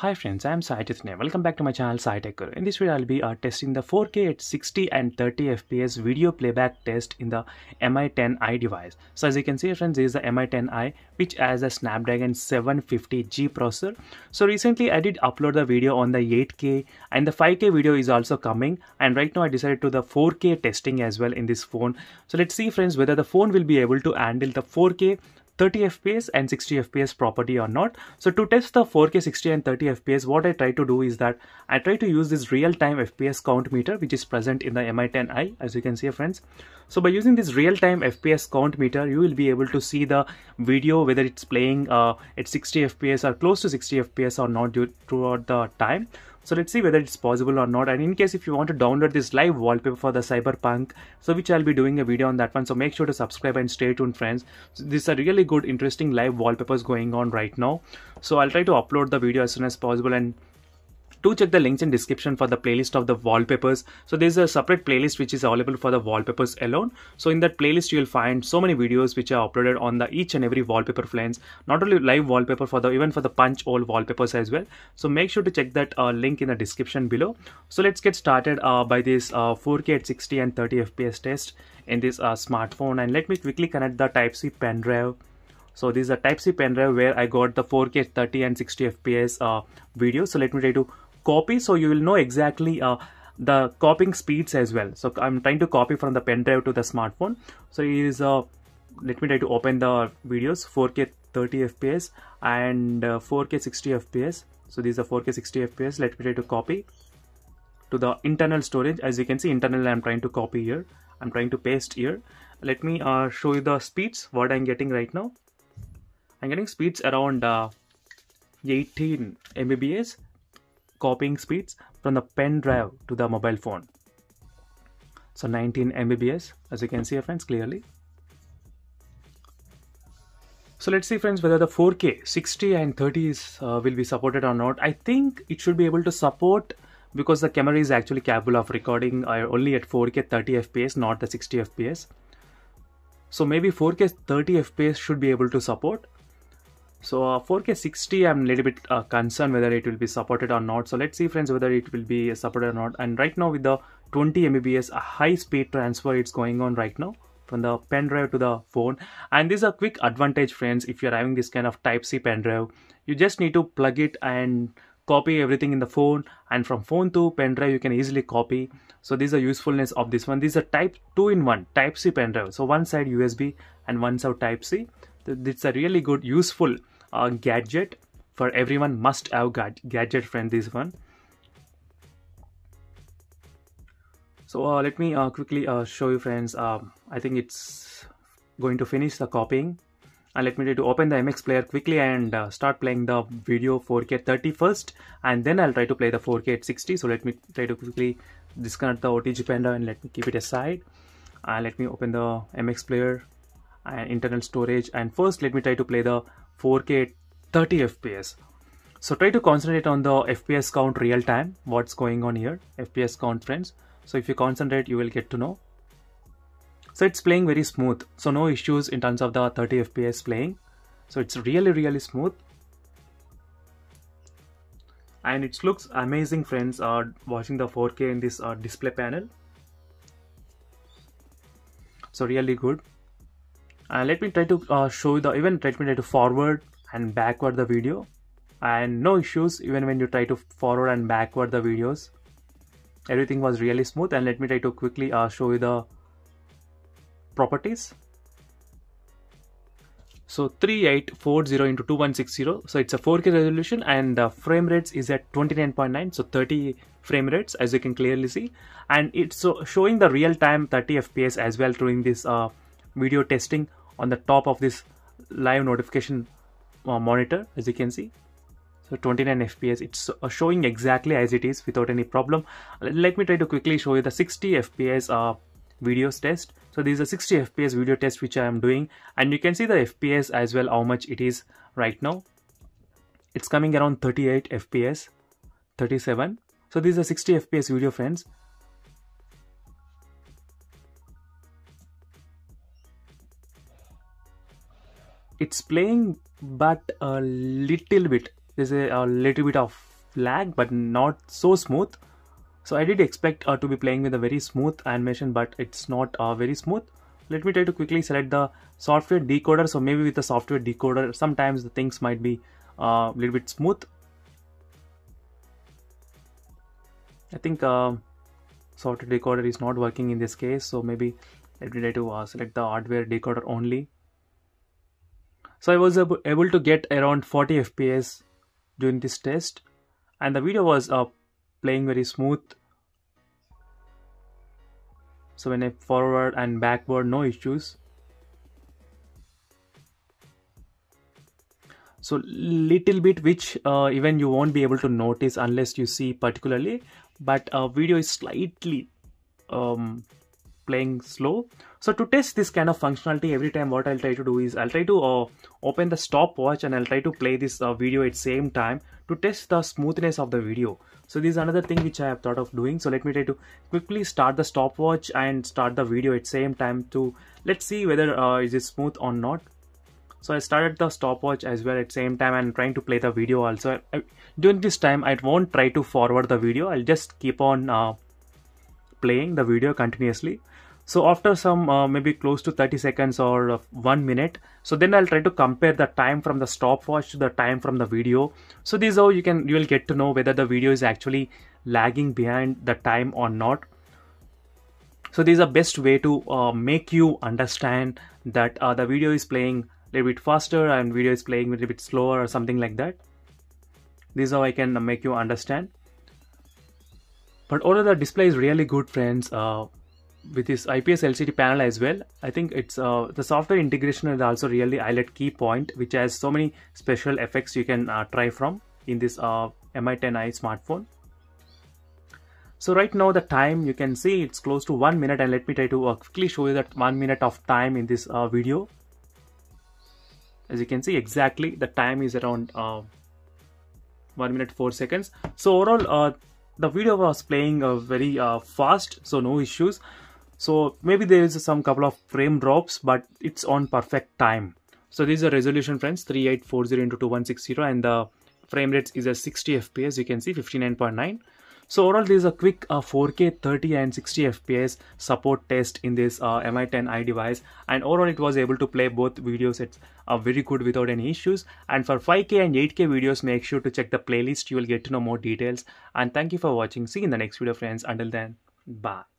Hi friends, I am Sai Chaitanya. Welcome back to my channel Sai Tech Guru. In this video, I'll be testing the 4K at 60 and 30 FPS video playback test in the Mi10i device. So as you can see friends, this is the Mi10i which has a Snapdragon 750G processor. So recently I did upload the video on the 8K and the 5K video is also coming, and right now I decided to the 4K testing as well in this phone. So let's see friends whether the phone will be able to handle the 4K 30 fps and 60 fps property or not. So to test the 4K 60 and 30 fps, what I try to do is that I try to use this real-time fps count meter which is present in the Mi10i, as you can see friends. So by using this real-time fps count meter, you will be able to see the video whether it's playing at 60 fps or close to 60 fps or not throughout the time. So let's see whether it's possible or not. And in case if you want to download this live wallpaper for the Cyberpunk, so which I'll be doing a video on that one, so make sure to subscribe and stay tuned friends. So these are really good interesting live wallpapers going on right now. So I'll try to upload the video as soon as possible, and do check the links in description for the playlist of the wallpapers. So there's a separate playlist which is available for the wallpapers alone. So in that playlist you'll find so many videos which are uploaded on the each and every wallpaper friends, not only live wallpaper for the even for the punch hole wallpapers as well. So make sure to check that link in the description below. So let's get started by this 4K at 60 and 30 fps test in this smartphone, and let me quickly connect the Type-C pen drive. So this is a Type-C pen drive where I got the 4K 30 and 60 fps video. So let me try to copy, so you will know exactly the copying speeds as well. So I'm trying to copy from the pen drive to the smartphone. So let me try to open the videos 4K 30 fps and 4K 60 fps. So these are 4K 60 fps. Let me try to copy to the internal storage. As you can see, internal I'm trying to copy here. I'm trying to paste here. Let me show you the speeds what I'm getting right now. I'm getting speeds around 18 Mbps copying speeds from the pen drive to the mobile phone. So 19 Mbps, as you can see friends clearly. So let's see friends whether the 4K 60 and 30 will be supported or not. I think it should be able to support, because the camera is actually capable of recording only at 4K 30 fps, not the 60 fps. So maybe 4K 30 fps should be able to support. So 4K 60 I'm a little bit concerned whether it will be supported or not. So let's see friends whether it will be supported or not. And right now with the 20 Mbps a high speed transfer, it's going on right now from the pen drive to the phone. And this is a quick advantage friends. If you're having this kind of Type-C pen drive, you just need to plug it and copy everything in the phone, and from phone to pen drive you can easily copy. So this is the usefulness of this one. This is a type 2-in-1 Type-C pen drive. So one side USB and one side Type-C. It's a really good useful gadget for everyone, must have gadget friend, this one. So let me quickly show you friends. I think it's going to finish the copying, and let me try to open the MX player quickly and start playing the video 4K 30 first, and then I'll try to play the 4K at 60. So let me try to quickly disconnect the OTG pen drive and let me keep it aside, and let me open the MX player and internal storage, and first let me try to play the 4K 30 fps. So try to concentrate on the fps count real time, what's going on here, fps count friends. So if you concentrate you will get to know. So it's playing very smooth, so no issues in terms of the 30 fps playing. So it's really smooth, and it looks amazing friends watching the 4K in this display panel. So really good. And let me try to show you the let me try to forward and backward the video, and no issues even when you try to forward and backward the videos. Everything was really smooth. And let me try to quickly show you the properties. So 3840 into 2160. So it's a 4K resolution, and the frame rates is at 29.9. So 30 frame rates, as you can clearly see, and it's showing the real-time 30 fps as well during this video testing on the top of this live notification monitor, as you can see. So 29 fps, it's showing exactly as it is without any problem. Let me try to quickly show you the 60 fps videos test. So this is a 60 fps video test which I am doing, and you can see the fps as well, how much it is right now. It's coming around 38 fps, 37. So this is a 60 fps video friends. It's playing, but a little bit, there's a little bit of lag but not so smooth. So I did expect to be playing with a very smooth animation, but it's not very smooth. Let me try to quickly select the software decoder. So maybe with the software decoder, sometimes the things might be a little bit smooth. I think software decoder is not working in this case. So maybe let me try to select the hardware decoder only. So I was able to get around 40 FPS during this test, and the video was playing very smooth. So when I forward and backward, no issues. So little bit which even you won't be able to notice unless you see particularly, but video is slightly playing slow. So to test this kind of functionality, every time what I'll try to do is I'll try to open the stopwatch and I'll try to play this video at same time to test the smoothness of the video. So this is another thing which I have thought of doing. So let me try to quickly start the stopwatch and start the video at same time to let's see whether is it smooth or not. So I started the stopwatch as well at same time and trying to play the video also. During this time I won't try to forward the video. I'll just keep on playing the video continuously. So after some maybe close to 30 seconds or 1 minute, so then I'll try to compare the time from the stopwatch to the time from the video. So this is how you will get to know whether the video is actually lagging behind the time or not. So this is the best way to make you understand that the video is playing a little bit faster and video is playing a little bit slower or something like that. This is how I can make you understand. But although the display is really good, friends, with this IPS LCD panel as well, I think it's the software integration is also really highlight key point, which has so many special effects you can try from in this Mi 10i smartphone. So right now the time you can see it's close to 1 minute, and let me try to quickly show you that 1 minute of time in this video. As you can see, exactly the time is around 1 minute 4 seconds. So overall the video was playing very fast, so no issues. So maybe there is some couple of frame drops, but it's on perfect time. So this is a resolution, friends, 3840 into 2160, and the frame rates is a 60 FPS. You can see 59.9. So overall, this is a quick 4K 30 and 60 FPS support test in this Mi 10i device, and overall it was able to play both videos. It's very good without any issues. And for 5K and 8K videos, make sure to check the playlist. You will get to know more details. And thank you for watching. See you in the next video, friends. Until then, bye.